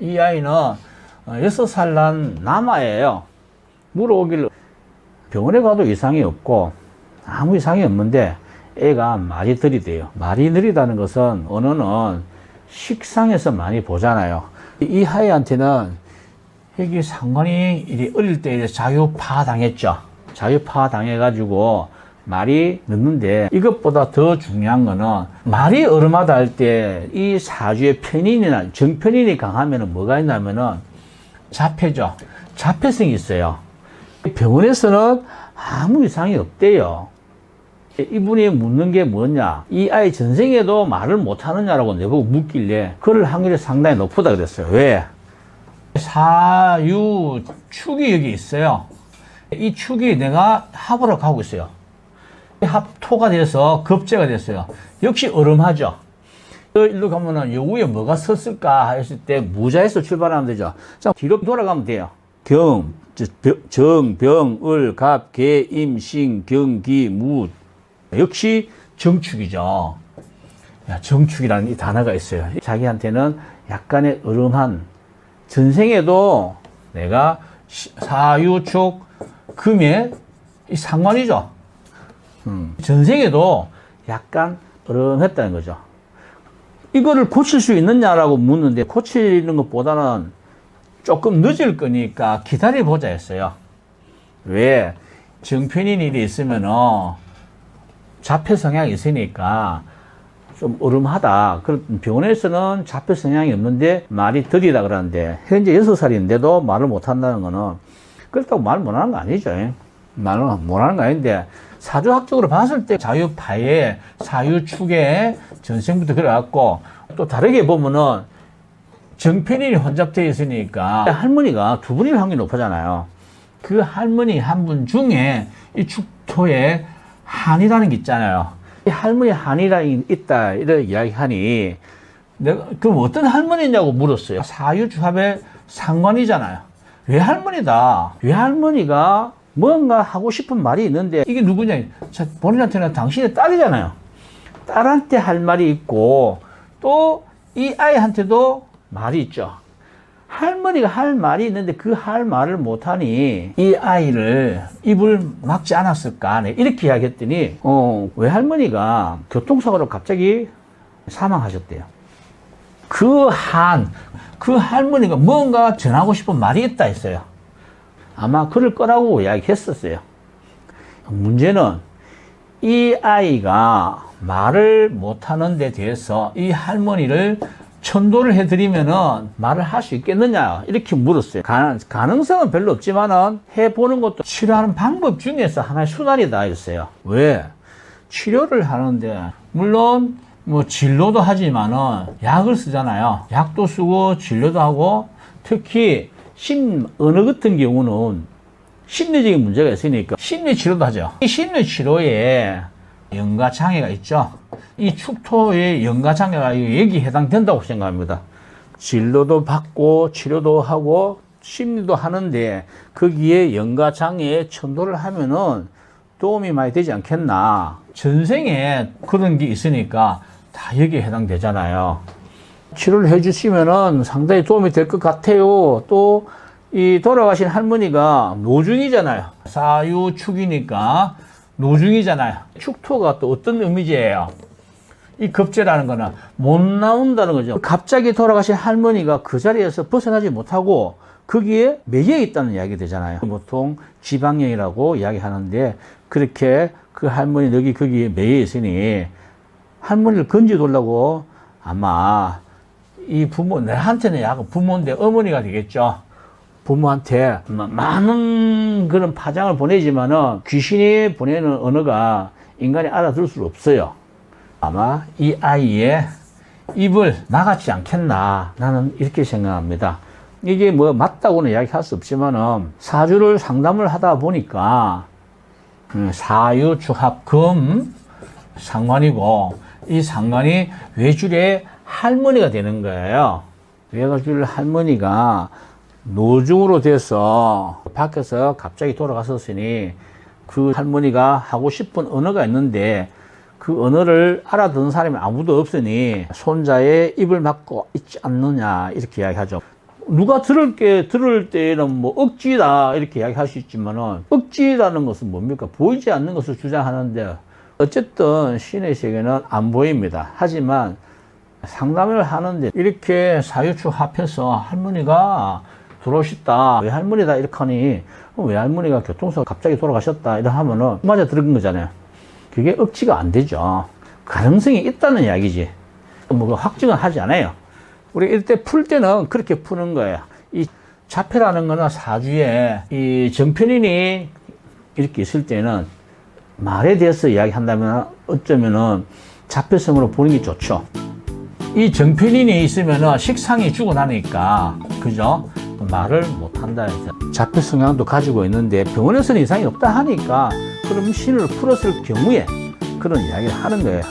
이 아이는 6살 난 남아예요. 물어오길래 병원에 가도 이상이 없고 아무 이상이 없는데 애가 말이 들이대요. 말이 느리다는 것은 언어는 식상에서 많이 보잖아요. 이 아이한테는 여기 상관이 어릴 때 자유파 당했죠. 자유파 당해가지고 말이 늦는데, 이것보다 더 중요한 거는 말이 어름하다 할 때 이 사주의 편인이나 정편인이 강하면 뭐가 있냐면은 자폐죠. 자폐성이 있어요. 병원에서는 아무 이상이 없대요. 이분이 묻는 게 뭐냐, 이 아이 전생에도 말을 못하느냐라고 내보고 묻길래 그럴 확률이 상당히 높다 그랬어요. 왜? 사유축이 여기 있어요. 이 축이 내가 합으로 가고 있어요. 합토가 돼서 겁재가 됐어요. 역시 얼음하죠. 일로 가면은 요 위에 뭐가 섰을까 했을 때 무자에서 출발하면 되죠. 자, 뒤로 돌아가면 돼요. 정, 병, 을, 갑, 개, 임, 신, 경, 기, 무. 역시 정축이죠. 정축이라는 이 단어가 있어요. 자기한테는 약간의 얼음한, 전생에도 내가 사유축, 금의 이 상관이죠. 전생에도 약간 어려했다는 거죠. 이거를 고칠 수 있느냐라고 묻는데, 고치는 것보다는 조금 늦을 거니까 기다려보자 했어요. 왜? 정편인 일이 있으면은 자폐 성향이 있으니까 좀 어름하다. 병원에서는 자폐 성향이 없는데 말이 더디다 그러는데, 현재 6살인데도 말을 못한다는 거는 그렇다고 말 못하는 거 아니죠. 말을 못하는 거 아닌데, 사주학적으로 봤을 때 자유파에 사유축에 전생부터 그래갖고, 또 다르게 보면은 정편인이 혼잡되어 있으니까 할머니가 두 분일 확률이 높아잖아요. 그 할머니 한 분 중에 이 축토에 한이라는 게 있잖아요. 이 할머니 한이라는 게 있다 이런 이야기하니, 내가 그럼 어떤 할머니냐고 물었어요. 사유축합의 상관이잖아요. 외할머니다. 외할머니가 뭔가 하고 싶은 말이 있는데, 이게 누구냐? 본인한테는 당신의 딸이잖아요. 딸한테 할 말이 있고, 또 이 아이한테도 말이 있죠. 할머니가 할 말이 있는데 그 할 말을 못하니 이 아이를 입을 막지 않았을까? 이렇게 이야기했더니, 외할머니가 교통사고로 갑자기 사망하셨대요. 그 할머니가 뭔가 전하고 싶은 말이 있다 했어요. 아마 그럴 거라고 이야기했었어요. 문제는 이 아이가 말을 못하는 데 대해서 이 할머니를 천도를 해드리면은 말을 할 수 있겠느냐 이렇게 물었어요. 가능성은 별로 없지만은 해보는 것도 치료하는 방법 중에서 하나의 수단이다 했어요. 왜? 치료를 하는데 물론 뭐 진료도 하지만은 약을 쓰잖아요. 약도 쓰고 진료도 하고, 특히 언어 같은 경우는 심리적인 문제가 있으니까 심리 치료도 하죠. 이 심리 치료에 연가 장애가 있죠. 이 축토의 연가 장애가 여기에 해당된다고 생각합니다. 진료도 받고 치료도 하고 심리도 하는데 거기에 연가 장애에 천도를 하면은 도움이 많이 되지 않겠나. 전생에 그런 게 있으니까 다 여기에 해당되잖아요. 치료를 해주시면은 상당히 도움이 될 것 같아요. 또 이 돌아가신 할머니가 노중이잖아요. 사유축이니까 노중이잖아요. 축토가 또 어떤 의미지예요? 이 겁재라는 거는 못 나온다는 거죠. 갑자기 돌아가신 할머니가 그 자리에서 벗어나지 못하고 거기에 매여 있다는 이야기 되잖아요. 보통 지방령이라고 이야기하는데, 그렇게 그 할머니 거기에 매여 있으니 할머니를 건져두려고 아마 이 부모, 내한테는 약간 부모인데 어머니가 되겠죠. 부모한테 많은 그런 파장을 보내지만은 귀신이 보내는 언어가 인간이 알아들을 수 없어요. 아마 이 아이의 입을 막았지 않겠나, 나는 이렇게 생각합니다. 이게 뭐 맞다고는 이야기할 수 없지만은 사주를 상담을 하다 보니까 사유축합금 상관이고, 이 상관이 외줄의 할머니가 되는 거예요. 외줄 할머니가 노중으로 돼서 밖에서 갑자기 돌아갔었으니 그 할머니가 하고 싶은 언어가 있는데 그 언어를 알아듣는 사람이 아무도 없으니 손자의 입을 막고 있지 않느냐 이렇게 이야기하죠. 누가 들을 때는 뭐 억지다 이렇게 이야기할 수 있지만은 억지라는 것은 뭡니까? 보이지 않는 것을 주장하는데 어쨌든 신의 세계는 안 보입니다. 하지만 상담을 하는데 이렇게 사유축 합해서 할머니가 들어오셨다. 외할머니다 이렇게 하니 외할머니가 교통사고 갑자기 돌아가셨다 이렇게 하면은 맞아 들은 거잖아요. 그게 억지가 안 되죠. 가능성이 있다는 이야기지. 뭐 확증은 하지 않아요. 우리 이때 풀 때는 그렇게 푸는 거예요. 이 자폐라는 거는 사주에 이 정편인이 이렇게 있을 때는 말에 대해서 이야기한다면 어쩌면은 자폐성으로 보는 게 좋죠. 이 정편인이 있으면은 식상이 죽어나니까, 그죠? 말을 못 한다 해서 자폐 성향도 가지고 있는데 병원에서는 이상이 없다 하니까 그럼 신을 풀었을 경우에 그런 이야기를 하는 거예요.